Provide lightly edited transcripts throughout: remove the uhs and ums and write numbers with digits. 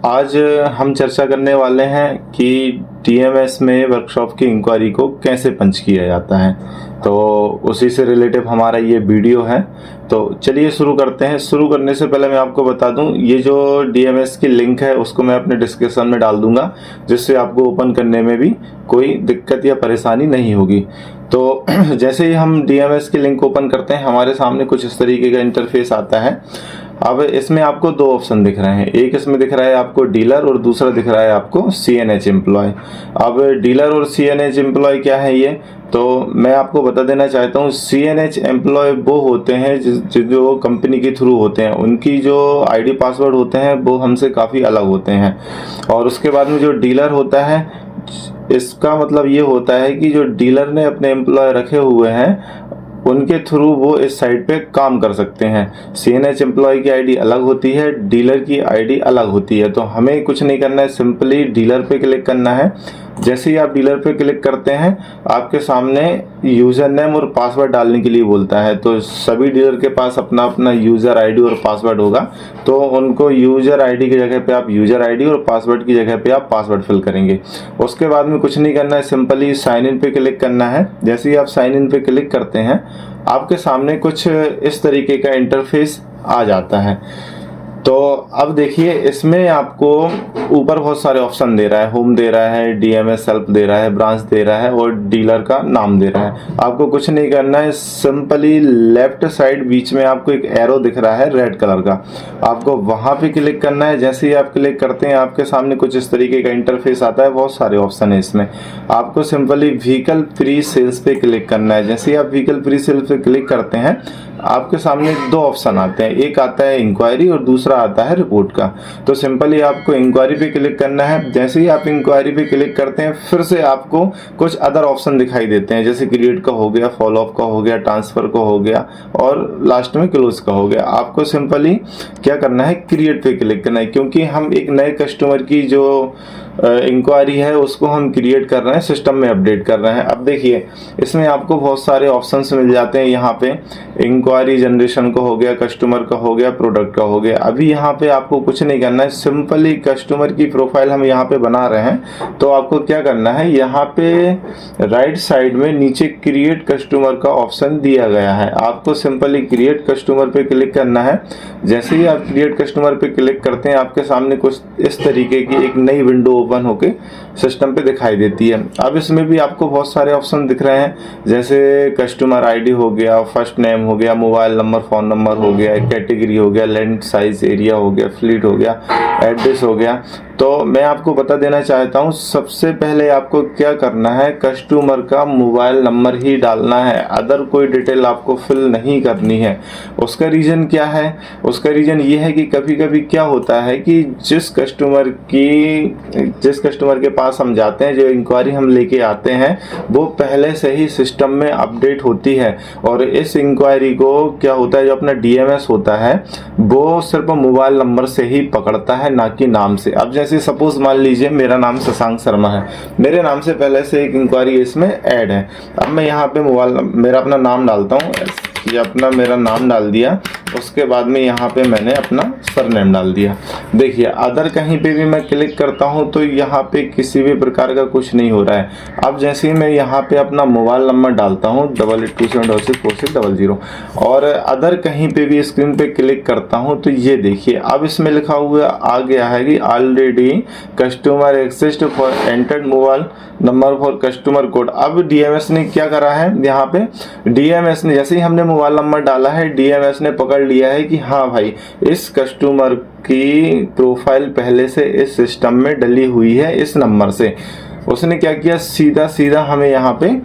आज हम चर्चा करने वाले हैं कि डीएमएस में वर्कशॉप की इंक्वायरी को कैसे पंच किया जाता है। तो उसी से रिलेटिव हमारा ये वीडियो है। तो चलिए शुरू करते हैं। शुरू करने से पहले मैं आपको बता दूं, ये जो डीएमएस की लिंक है उसको मैं अपने डिस्क्रिप्शन में डाल दूंगा, जिससे आपको ओपन करने में भी कोई दिक्कत या परेशानी नहीं होगी। तो जैसे ही हम डीएमएस की लिंक ओपन करते हैं, हमारे सामने कुछ इस तरीके का इंटरफेस आता है। अब इसमें आपको दो ऑप्शन दिख रहे हैं, एक इसमें दिख रहा है आपको डीलर और दूसरा दिख रहा है आपको सीएनएच एम्प्लॉय। अब डीलर और सीएनएच एम्प्लॉय क्या है ये, तो मैं आपको बता देना चाहता हूँ। सीएनएच एम्प्लॉय वो होते हैं जो कंपनी के थ्रू होते हैं, उनकी जो आईडी पासवर्ड होते हैं वो हमसे काफ़ी अलग होते हैं। और उसके बाद में जो डीलर होता है, इसका मतलब ये होता है कि जो डीलर ने अपने एम्प्लॉय रखे हुए हैं उनके थ्रू वो इस साइट पे काम कर सकते हैं। सीएनएच एम्प्लॉय की आईडी अलग होती है, डीलर की आईडी अलग होती है। तो हमें कुछ नहीं करना है, सिंपली डीलर पे क्लिक करना है। जैसे ही आप डीलर पे क्लिक करते हैं, आपके सामने यूज़र नेम और पासवर्ड डालने के लिए बोलता है। तो सभी डीलर के पास अपना अपना यूज़र आईडी और पासवर्ड होगा, तो उनको यूज़र आईडी की जगह पे आप यूज़र आईडी और पासवर्ड की जगह पे आप पासवर्ड फिल करेंगे। उसके बाद में कुछ नहीं करना है, सिंपली साइन इन पे क्लिक करना है। जैसे ही आप साइन इन पे क्लिक करते हैं, आपके सामने कुछ इस तरीके का इंटरफेस आ जाता है। तो अब देखिए, इसमें आपको ऊपर बहुत सारे ऑप्शन दे रहा है, होम दे रहा है, डीएमएस हेल्प दे रहा है, ब्रांच दे रहा है और डीलर का नाम दे रहा है। आपको कुछ नहीं करना है, सिंपली लेफ्ट साइड बीच में आपको एक एरो दिख रहा है रेड कलर का, आपको वहां पे क्लिक करना है। जैसे ही आप क्लिक करते हैं, आपके सामने कुछ इस तरीके का इंटरफेस आता है। बहुत सारे ऑप्शन है इसमें, आपको सिंपली व्हीकल प्री सेल्स पे क्लिक करना है। जैसे ही आप व्हीकल प्री सेल्स पे क्लिक करते हैं, आपके सामने दो ऑप्शन आते हैं, एक आता है इंक्वायरी और दूसरा आता है रिपोर्ट का। तो सिंपली आपको इंक्वायरी पे क्लिक करना है। जैसे ही आप इंक्वायरी पे क्लिक करते हैं, फिर से आपको कुछ अदर ऑप्शन दिखाई देते हैं, जैसे क्रिएट का हो गया, फॉलो अप का हो गया, ट्रांसफर का हो गया और लास्ट में क्लोज का हो गया। आपको सिंपली क्या करना है, क्रिएट पे क्लिक करना है, क्योंकि हम एक नए कस्टमर की जो इंक्वायरी है उसको हम क्रिएट कर रहे हैं, सिस्टम में अपडेट कर रहे हैं। अब देखिए, इसमें आपको बहुत सारे ऑप्शंस मिल जाते हैं। यहाँ पे इंक्वायरी जनरेशन का हो गया, कस्टमर का हो गया, प्रोडक्ट का हो गया। अभी यहाँ पे आपको कुछ नहीं करना है, सिंपली कस्टमर की प्रोफाइल हम यहाँ पे बना रहे हैं। तो आपको क्या करना है, यहाँ पे राइट साइड में नीचे क्रिएट कस्टमर का ऑप्शन दिया गया है, आपको सिंपली क्रिएट कस्टमर पे क्लिक करना है। जैसे ही आप क्रिएट कस्टमर पे क्लिक करते हैं, आपके सामने कुछ इस तरीके की एक नई विंडो ओपन होके सिस्टम पे दिखाई देती है। अब इसमें भी आपको बहुत सारे ऑप्शन दिख रहे हैं, जैसे कस्टमर आईडी हो गया, फर्स्ट नेम हो गया, मोबाइल नंबर, फोन नंबर हो गया, कैटेगरी हो गया, लैंड साइज एरिया हो गया, फ्लीट हो गया, एड्रेस हो गया। तो मैं आपको बता देना चाहता हूं, सबसे पहले आपको क्या करना है, कस्टमर का मोबाइल नंबर ही डालना है, अदर कोई डिटेल आपको फिल नहीं करनी है। उसका रीज़न क्या है, उसका रीज़न ये है कि कभी कभी क्या होता है कि जिस कस्टमर के पास हम जाते हैं, जो इंक्वायरी हम लेके आते हैं, वो पहले से ही सिस्टम में अपडेट होती है। और इस इंक्वायरी को क्या होता है, जो अपना डीएमएस होता है वो सिर्फ मोबाइल नंबर से ही पकड़ता है, ना कि नाम से। अब जैसे सपोज मान लीजिए मेरा नाम शशांक शर्मा है, मेरे नाम से पहले से एक इंक्वायरी इसमें ऐड है। अब मैं यहाँ पे मेरा अपना नाम डालता हूँ, ये अपना मेरा नाम डाल दिया, उसके बाद में यहाँ पे मैंने अपना सरनेम डाल दिया। देखिए, अदर कहीं पे भी मैं क्लिक करता हूँ तो यहाँ पे किसी भी प्रकार का कुछ नहीं हो रहा है। अब जैसे ही मैं यहाँ पे अपना मोबाइल नंबर डालता हूँ 8827064600 और अदर कहीं पे भी स्क्रीन पे क्लिक करता हूँ, तो ये देखिए, अब इसमें लिखा हुआ आ गया है कि already customer access for entered mobile number for customer code. अब डीएमएस ने क्या करा है, यहाँ पे डीएमएस ने जैसे ही हमने मोबाइल नंबर डाला है, डीएमएस ने पकड़ लिया है कि हाँ भाई, इस कस्टमर की प्रोफाइल पहले से इस सिस्टम में डली हुई है इस नंबर से। उसने क्या किया, सीधा सीधा हमें यहाँ पे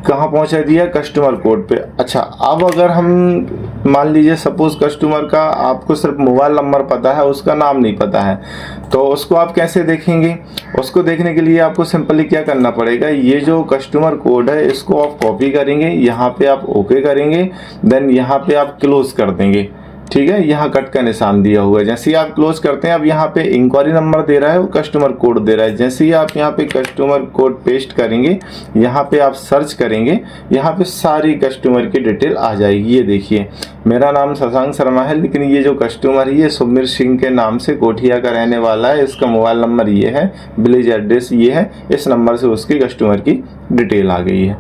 कहाँ पहुंचा दिया, कस्टमर कोड पे। अच्छा, अब अगर हम मान लीजिए सपोज कस्टमर का आपको सिर्फ मोबाइल नंबर पता है, उसका नाम नहीं पता है, तो उसको आप कैसे देखेंगे। उसको देखने के लिए आपको सिंपली क्या करना पड़ेगा, ये जो कस्टमर कोड है इसको आप कॉपी करेंगे, यहाँ पे आप ओके करेंगे, देन यहाँ पे आप क्लोज कर देंगे। ठीक है, यहाँ कट का निशान दिया हुआ है। जैसे ही आप क्लोज करते हैं, अब यहाँ पे इंक्वायरी नंबर दे रहा है और कस्टमर कोड दे रहा है। जैसे ही आप यहाँ पे कस्टमर कोड पेस्ट करेंगे, यहाँ पे आप सर्च करेंगे, यहाँ पे सारी कस्टमर की डिटेल आ जाएगी। ये देखिए, मेरा नाम शशांक शर्मा है, लेकिन ये जो कस्टमर है ये सुखबीर सिंह के नाम से कोठिया का रहने वाला है। इसका मोबाइल नंबर ये है, विलेज एड्रेस ये है, इस नंबर से उसकी कस्टमर की डिटेल आ गई है।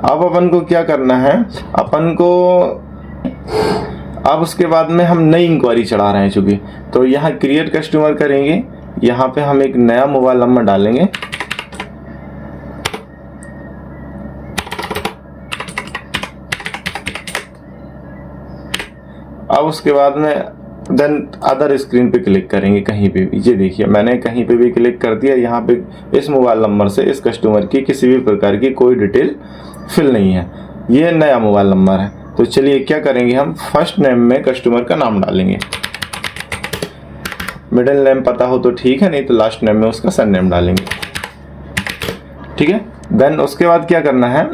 अब अपन को क्या करना है, अपन को अब उसके बाद में हम नई इंक्वायरी चढ़ा रहे हैं चूंकि, तो यहाँ क्रिएट कस्टमर करेंगे। यहाँ पे हम एक नया मोबाइल नंबर डालेंगे। अब उसके बाद में देन अदर स्क्रीन पे क्लिक करेंगे कहीं पे भी। ये देखिए, मैंने कहीं पे भी क्लिक कर दिया। यहाँ पे इस मोबाइल नंबर से इस कस्टमर की किसी भी प्रकार की कोई डिटेल फिल नहीं है, ये नया मोबाइल नंबर है। तो चलिए क्या करेंगे, हम फर्स्ट नेम में कस्टमर का नाम डालेंगे। मिडिल नेम पता हो तो ठीक है, नहीं तो लास्ट नेम में उसका सरनेम डालेंगे। ठीक है, देन उसके बाद क्या करना है,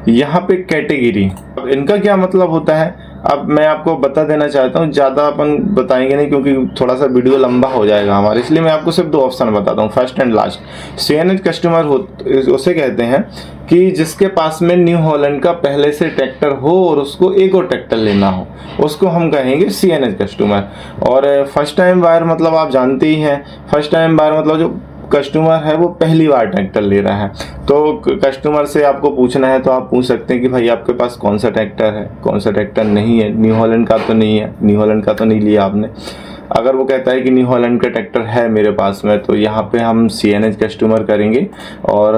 यहाँ पे कैटेगरी, अब इनका क्या मतलब होता है अब मैं आपको बता देना चाहता हूँ। ज़्यादा अपन बताएंगे नहीं क्योंकि थोड़ा सा वीडियो लंबा हो जाएगा हमारा, इसलिए मैं आपको सिर्फ 2 ऑप्शन बताता हूँ, first and last. CNH customer उसे कहते हैं कि जिसके पास में न्यू हॉलैंड का पहले से ट्रैक्टर हो और उसको एक और ट्रैक्टर लेना हो, उसको हम कहेंगे सीएनएच कस्टमर। और फर्स्ट टाइम बायर मतलब आप जानते ही हैं, फर्स्ट टाइम बायर मतलब जो कस्टमर है वो पहली बार ट्रैक्टर ले रहा है। तो कस्टमर से आपको पूछना है तो आप पूछ सकते हैं कि भाई आपके पास कौन सा ट्रैक्टर है, कौन सा ट्रैक्टर नहीं है, न्यू हॉलैंड का तो नहीं है, न्यू हॉलैंड का तो नहीं लिया आपने। अगर वो कहता है कि न्यू हॉलैंड का ट्रैक्टर है मेरे पास में, तो यहाँ पे हम सीएनएच कस्टमर करेंगे। और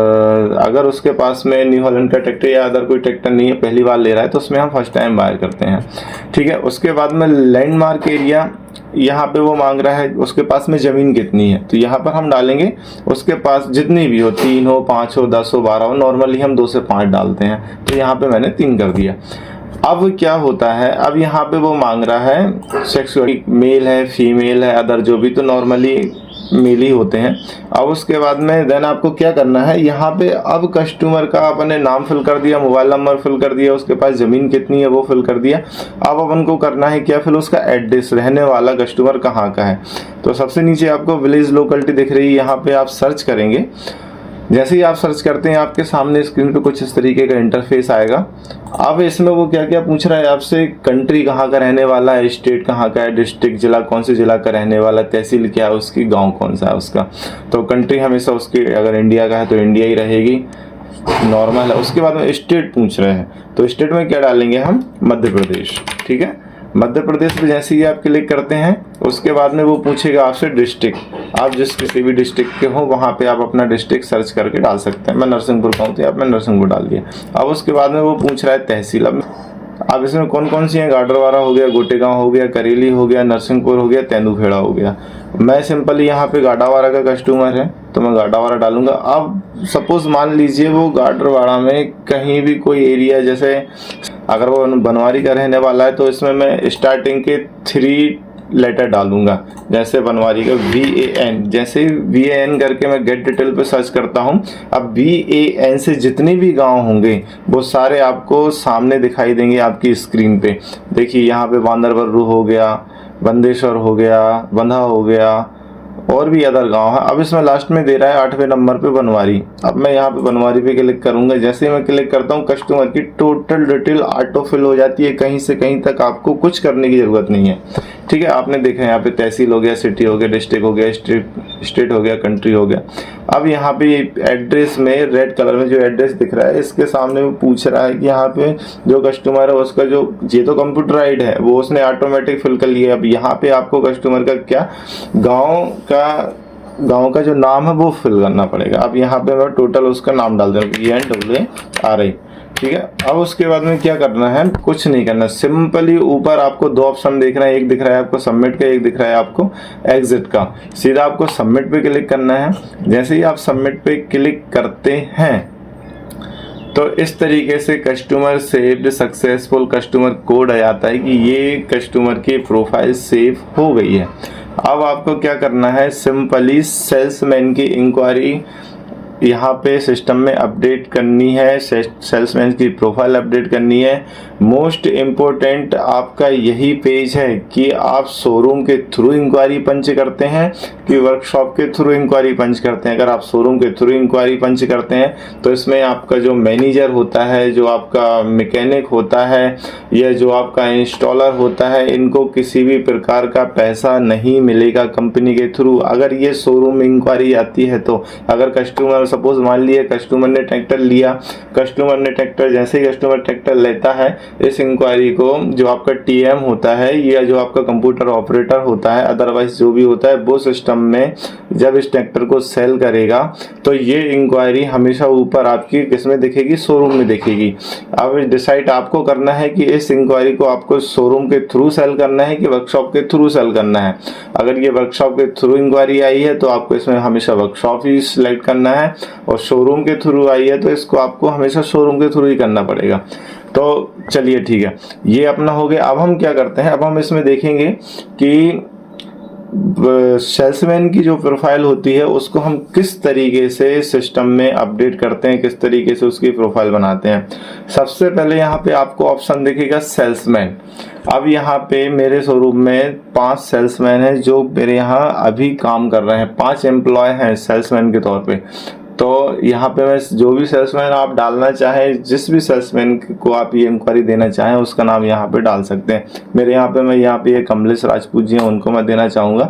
अगर उसके पास में न्यू हॉलैंड का ट्रैक्टर या अदर कोई ट्रैक्टर नहीं है, पहली बार ले रहा है, तो उसमें हम फर्स्ट टाइम बाय करते हैं। ठीक है, उसके बाद में लैंडमार्क एरिया, यहाँ पे वो मांग रहा है उसके पास में ज़मीन कितनी है, तो यहाँ पर हम डालेंगे उसके पास जितनी भी हो, 3 हो, 5 हो, 10 हो, 12 हो, नॉर्मली हम 2 से 5 डालते हैं, तो यहाँ पे मैंने 3 कर दिया। अब क्या होता है, अब यहाँ पे वो मांग रहा है सेक्स, मेल है, फीमेल है, अदर जो भी, तो नॉर्मली मेल ही होते हैं। अब उसके बाद में देन आपको क्या करना है, यहाँ पे अब कस्टमर का अपने नाम फिल कर दिया, मोबाइल नंबर फिल कर दिया, उसके पास ज़मीन कितनी है वो फिल कर दिया। अब अपन को करना है क्या, फिर उसका एड्रेस, रहने वाला कस्टमर कहाँ का है। तो सबसे नीचे आपको विलेज लोकेलिटी दिख रही है, यहाँ पे आप सर्च करेंगे। जैसे ही आप सर्च करते हैं, आपके सामने स्क्रीन पे कुछ इस तरीके का इंटरफेस आएगा। अब इसमें वो क्या क्या पूछ रहा है आपसे, कंट्री कहाँ का रहने वाला है, स्टेट कहाँ का है, डिस्ट्रिक्ट जिला कौन से जिला का रहने वाला, तहसील क्या है उसकी, गांव कौन सा है उसका। तो कंट्री हमेशा उसकी अगर इंडिया का है तो इंडिया ही रहेगी, नॉर्मल है। उसके बाद में स्टेट पूछ रहे हैं, तो स्टेट में क्या डालेंगे हम, मध्य प्रदेश। ठीक है, मध्य प्रदेश पे जैसे ही आप क्लिक करते हैं, उसके बाद में वो पूछेगा आपसे डिस्ट्रिक्ट, आप जिस किसी भी डिस्ट्रिक्ट के हो वहाँ पे आप अपना डिस्ट्रिक्ट सर्च करके डाल सकते हैं। मैं नरसिंहपुर का हूँ तो आपने नरसिंहपुर डाल दिया। अब उसके बाद में वो पूछ रहा है तहसील। अब इसमें कौन कौन सी हैं, गाडरवारा हो गया, गोटेगांव हो गया, करेली हो गया, नरसिंहपुर हो गया, तेंदुखेड़ा हो गया। मैं सिंपली यहाँ पे गाडावारा का कस्टमर है तो मैं गाडावारा डालूंगा। अब सपोज मान लीजिए वो गाडरवाड़ा में कहीं भी कोई एरिया, जैसे अगर वो बनवारी का रहने वाला है तो इसमें मैं स्टार्टिंग के 3 लेटर डालूंगा, जैसे बनवारी का VAN। जैसे VAN करके मैं गेट डिटेल पे सर्च करता हूँ, अब VAN से जितने भी गांव होंगे वो सारे आपको सामने दिखाई देंगे आपकी स्क्रीन पे। देखिए यहाँ पे बांदरबर्रू हो गया, बंदेश्वर हो गया, बंधा हो गया, और भी अदर गांव है। अब इसमें लास्ट में दे रहा है 8वें नंबर पे बनवारी। अब मैं यहाँ पे बनवारी पे क्लिक करूंगा। जैसे ही मैं क्लिक करता हूँ, कस्टमर की टोटल डिटेल ऑटो फिल हो जाती है, कहीं से कहीं तक आपको कुछ करने की जरूरत नहीं है। ठीक है, आपने देखा यहाँ पे तहसील हो गया, सिटी हो गया, डिस्ट्रिक्ट हो गया, स्टेट हो गया, कंट्री हो गया। अब यहाँ पे एड्रेस में रेड कलर में जो एड्रेस दिख रहा है, इसके सामने वो पूछ रहा है कि यहाँ पे जो कस्टमर है उसका जो, ये तो कंप्यूटराइड है, वो उसने ऑटोमेटिक फिल कर लिया। अब यहाँ पे आपको कस्टमर का क्या, गांव का जो नाम है वो फिल करना पड़ेगा। अब यहाँ पे मैं टोटल उसका नाम डाल दूंगा, ENWARI। ठीक है, अब उसके बाद में क्या करना है, कुछ नहीं करना, सिंपली ऊपर आपको 2 ऑप्शन देख रहे हैं, एक दिख रहा है आपको सबमिट का, एक दिख रहा है आपको एग्जिट का। सीधा आपको सबमिट पे क्लिक करना है। जैसे ही आप सबमिट पे क्लिक करते हैं तो इस तरीके से customer saved successful customer code आ जाता है कि ये कस्टमर की प्रोफाइल सेव हो गई है। अब आपको क्या करना है, सिंपली सेल्समैन की इंक्वायरी यहाँ पे सिस्टम में अपडेट करनी है, सेल्समैन की प्रोफाइल अपडेट करनी है। मोस्ट इम्पोर्टेंट आपका यही पेज है कि आप शोरूम के थ्रू इंक्वायरी पंच करते हैं कि वर्कशॉप के थ्रू इंक्वायरी पंच करते हैं। अगर आप शोरूम के थ्रू इंक्वायरी पंच करते हैं तो इसमें आपका जो मैनेजर होता है, जो आपका मैकेनिक होता है या जो आपका इंस्टॉलर होता है, इनको किसी भी प्रकार का पैसा नहीं मिलेगा कंपनी के थ्रू। अगर ये शोरूम इंक्वायरी आती है तो अगर कस्टमर, सपोज मान लिए कस्टमर ने ट्रैक्टर लिया, कस्टमर ने ट्रैक्टर, जैसे ही कस्टमर ट्रैक्टर लेता है, इस इंक्वायरी को जो आपका टीएम होता है या जो आपका कंप्यूटर ऑपरेटर होता है, अदरवाइज जो भी होता है, वो सिस्टम में जब इस ट्रैक्टर को सेल करेगा तो ये इंक्वायरी हमेशा ऊपर आपकी किसमें दिखेगी, शोरूम में दिखेगी। अब डिसाइड आपको करना है कि इस इंक्वायरी को आपको शोरूम के थ्रू सेल करना है कि वर्कशॉप के थ्रू सेल करना है। अगर ये वर्कशॉप के थ्रू इंक्वायरी आई है तो आपको इसमें हमेशा वर्कशॉप ही सिलेक्ट करना है, और शोरूम के थ्रू आई है तो इसको आपको हमेशा शोरूम के थ्रू ही करना पड़ेगा। तो चलिए ठीक है, ये अपना हो गया। अब हम क्या करते हैं, अब हम इसमें देखेंगे कि सेल्समैन की जो प्रोफाइल होती है उसको हम किस तरीके से सिस्टम में अपडेट करते हैं, किस तरीके से उसकी प्रोफाइल बनाते हैं। सबसे पहले यहाँ पे आपको ऑप्शन दिखेगा सेल्समैन। अब यहाँ पे मेरे शोरूम में 5 सेल्समैन हैं जो मेरे यहाँ अभी काम कर रहे हैं, 5 एम्प्लॉय हैं सेल्समैन के तौर पे। तो यहाँ पे मैं जो भी सेल्समैन आप डालना चाहें, जिस भी सेल्समैन को आप ये इंक्वायरी देना चाहें उसका नाम यहाँ पे डाल सकते हैं। मेरे यहाँ पे मैं यहाँ पे ये कमलेश राजपूत जी हैं, उनको मैं देना चाहूँगा।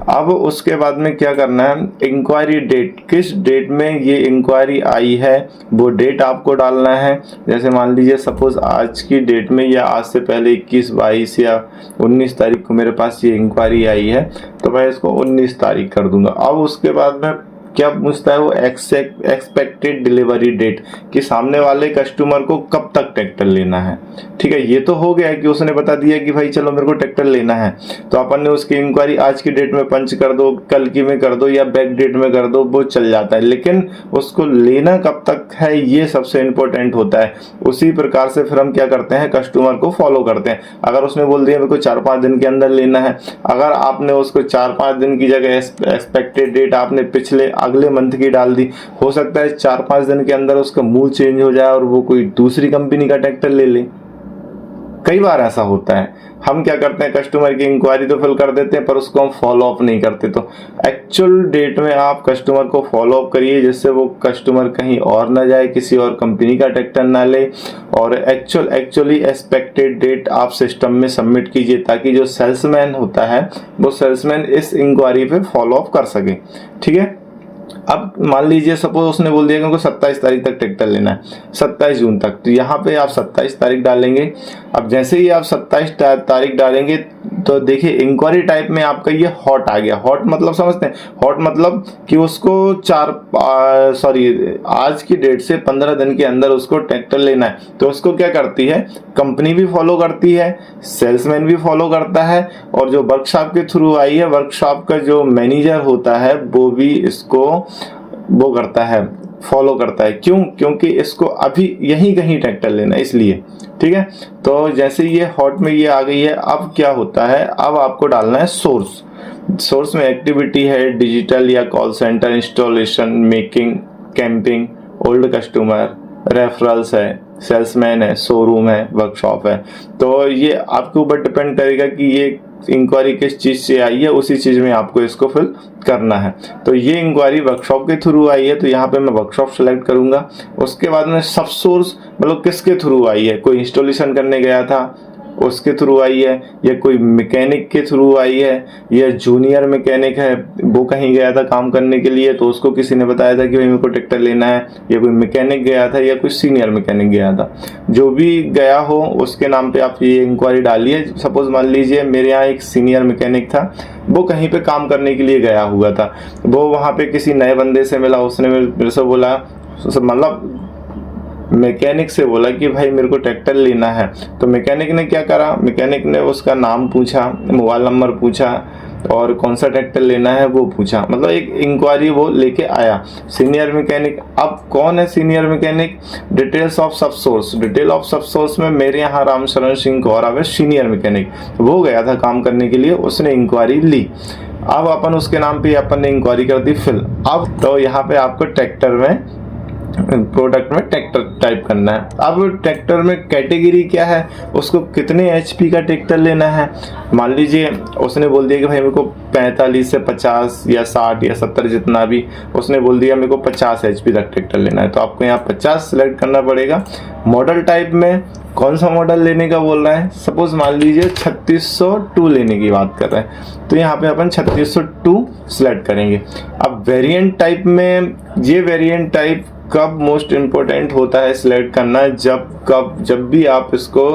अब उसके बाद में क्या करना है, इंक्वायरी डेट, किस डेट में ये इंक्वायरी आई है वो डेट आपको डालना है। जैसे मान लीजिए सपोज आज की डेट में या आज से पहले 21, 22 या 19 तारीख को मेरे पास ये इंक्वायरी आई है तो मैं इसको 19 तारीख कर दूंगा। अब उसके बाद में क्या पूछता है वो, एक्सपेक्टेड डिलीवरी डेट, कि सामने वाले कस्टमर को कब तक ट्रैक्टर लेना है। ठीक है, ये तो हो गया कि उसने बता दिया कि भाई चलो मेरे को ट्रैक्टर लेना है, तो अपन ने उसकी इंक्वायरी आज की डेट में पंच कर दो, कल की में कर दो या बैक डेट में कर दो, वो चल जाता है। लेकिन उसको लेना कब तक है ये सबसे इंपॉर्टेंट होता है। उसी प्रकार से फिर हम क्या करते हैं, कस्टमर को फॉलो करते हैं। अगर उसने बोल दिया मेरे को 4-5 दिन के अंदर लेना है, अगर आपने उसको 4-5 दिन की जगह एक्सपेक्टेड डेट आपने पिछले अगले मंथ की डाल दी, हो सकता है 4-5 दिन के अंदर उसका मूड चेंज हो जाए और वो कोई दूसरी कंपनी का ट्रैक्टर ले ले। कई बार ऐसा होता है। हम क्या करते हैं, कस्टमर की इंक्वायरी तो फिल कर देते हैं पर उसको हम फॉलो अप नहीं करते। तो एक्चुअल डेट में आप कस्टमर को फॉलो अप करिए जिससे वो कस्टमर कहीं और ना जाए, किसी और कंपनी का ट्रैक्टर ना ले, और एक्चुअली एक्सपेक्टेड डेट आप सिस्टम में सबमिट कीजिए ताकि जो सेल्समैन होता है वो सेल्समैन इस इंक्वायरी पे फॉलो अप कर सके। ठीक है, अब मान लीजिए सपोज उसने बोल दिया कि उनको 27 तारीख तक ट्रैक्टर लेना है, 27 जून तक, तो यहाँ पे आप 27 तारीख डालेंगे। अब जैसे ही आप 27 तारीख डालेंगे तो देखिए इंक्वायरी टाइप में आपका ये हॉट आ गया। हॉट मतलब समझते हैं, हॉट मतलब कि उसको आज की डेट से 15 दिन के अंदर उसको ट्रैक्टर लेना है। तो उसको क्या करती है, कंपनी भी फॉलो करती है, सेल्समैन भी फॉलो करता है, और जो वर्कशॉप के थ्रू आई है वर्कशॉप का जो मैनेजर होता है वो भी इसको वो करता है, फॉलो करता है। क्यों? क्योंकि इसको अभी यहीं कहीं ट्रैक्टर लेना है इसलिए। ठीक है, तो जैसे ये हॉट में ये आ गई है, अब क्या होता है, अब आपको डालना है सोर्स। सोर्स में एक्टिविटी है डिजिटल या call centre, installation, making, camping, old customer, referrals है, सेल्समैन है, शोरूम है, वर्कशॉप है। तो ये आपके ऊपर डिपेंड करेगा कि ये इंक्वायरी किस चीज से आई है, उसी चीज में आपको इसको फिल करना है। तो ये इंक्वायरी वर्कशॉप के थ्रू आई है तो यहाँ पे मैं वर्कशॉप सेलेक्ट करूंगा। उसके बाद में सब सोर्स मतलब किसके थ्रू आई है, कोई इंस्टॉलेशन करने गया था उसके थ्रू आई है, या कोई मैकेनिक के थ्रू आई है, या जूनियर मैकेनिक है वो कहीं गया था काम करने के लिए तो उसको किसी ने बताया था कि भाई मेरे को ट्रैक्टर लेना है, या कोई मैकेनिक गया था या कोई सीनियर मैकेनिक गया था। जो भी गया हो उसके नाम पे आप ये इंक्वायरी डालिए। सपोज मान लीजिए मेरे यहाँ एक सीनियर मैकेनिक था, वो कहीं पे काम करने के लिए गया हुआ था, वो वहाँ पे किसी नए बंदे से मिला, उसने मेरे से बोला, मतलब मैकेनिक से बोला कि भाई मेरे को ट्रैक्टर लेना है। तो मैकेनिक ने क्या करा, मैकेनिक ने उसका नाम पूछा, मोबाइल नंबर पूछा और कौन सा ट्रैक्टर लेना है वो पूछा, मतलब एक इंक्वायरी वो लेके आया। सीनियर मैकेनिक, अब कौन है सीनियर मैकेनिक, डिटेल्स ऑफ सब सोर्स, डिटेल ऑफ सब सोर्स में मेरे यहाँ रामशरण सिंह गौरव है सीनियर मैकेनिक, वो गया था काम करने के लिए, उसने इंक्वायरी ली। अब अपन उसके नाम पे अपन ने इंक्वायरी कर दी फिल। अब तो यहाँ पे आपको ट्रैक्टर में प्रोडक्ट में ट्रैक्टर टाइप करना है। अब ट्रैक्टर में कैटेगरी क्या है, उसको कितने एचपी का ट्रैक्टर लेना है। मान लीजिए उसने बोल दिया कि भाई मेरे को 45 से 50 या 60 या 70 जितना भी, उसने बोल दिया मेरे को 50 एचपी तक ट्रैक्टर लेना है, तो आपको यहाँ 50 सेलेक्ट करना पड़ेगा। मॉडल टाइप में कौन सा मॉडल लेने का बोल रहा है, सपोज मान लीजिए 3602 लेने की बात कर रहे हैं, तो यहाँ पे अपन 3602 सेलेक्ट करेंगे। अब वेरिएंट टाइप में, ये वेरिएंट टाइप कब मोस्ट इम्पोर्टेंट होता है सिलेक्ट करना, जब भी आप इसको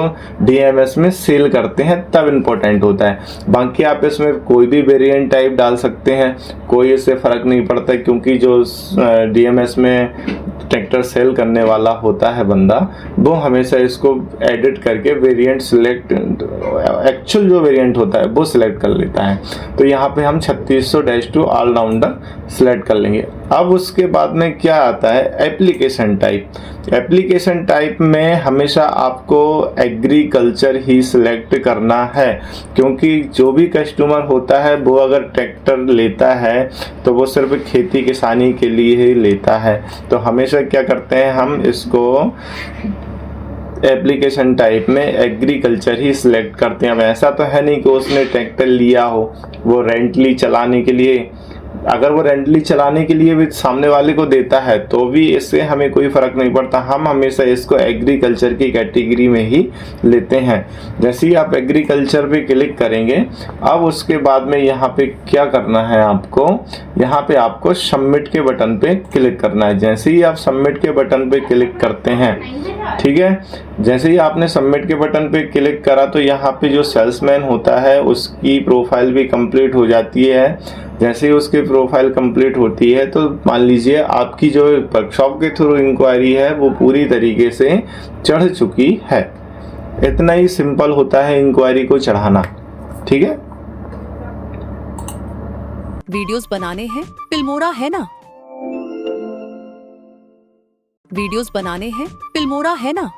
डीएमएस में सेल करते हैं तब इम्पोर्टेंट होता है। बाकी आप इसमें कोई भी वेरिएंट टाइप डाल सकते हैं, कोई इससे फ़र्क नहीं पड़ता, क्योंकि जो डीएमएस में ट्रैक्टर सेल करने वाला होता है बंदा, वो हमेशा इसको एडिट करके वेरिएंट सिलेक्ट, एक्चुअल जो वेरिएंट होता है वो सिलेक्ट कर लेता है। तो यहाँ पे हम 3600-2 ऑलराउंडर सिलेक्ट कर लेंगे। अब उसके बाद में क्या आता है, एप्लीकेशन टाइप। एप्लीकेशन टाइप में हमेशा आपको एग्रीकल्चर ही सिलेक्ट करना है, क्योंकि जो भी कस्टमर होता है वो अगर ट्रैक्टर लेता है तो वो सिर्फ खेती किसानी के लिए ही लेता है। तो हमेशा क्या करते हैं, हम इसको एप्लीकेशन टाइप में एग्रीकल्चर ही सिलेक्ट करते हैं। अब ऐसा तो है नहीं कि उसने ट्रैक्टर लिया हो वो रेंटली चलाने के लिए, अगर वो रेंटली चलाने के लिए भी सामने वाले को देता है तो भी इससे हमें कोई फ़र्क नहीं पड़ता, हम हमेशा इसको एग्रीकल्चर की कैटेगरी में ही लेते हैं। जैसे ही आप एग्रीकल्चर पे क्लिक करेंगे, अब उसके बाद में यहाँ पे क्या करना है आपको, यहाँ पे आपको सबमिट के बटन पे क्लिक करना है। जैसे ही आप सबमिट के बटन पे क्लिक करते हैं, ठीक है, जैसे ही आपने सबमिट के बटन पे क्लिक करा तो यहाँ पे जो सेल्समैन होता है उसकी प्रोफाइल भी कंप्लीट हो जाती है। जैसे ही उसकी प्रोफाइल कंप्लीट होती है तो मान लीजिए आपकी जो वर्कशॉप के थ्रू इंक्वायरी है वो पूरी तरीके से चढ़ चुकी है। इतना ही सिंपल होता है इंक्वायरी को चढ़ाना, ठीक है। वीडियोस बनाने हैं फिल्मोरा है ना, वीडियोस बनाने हैं फिल्मोरा है ना।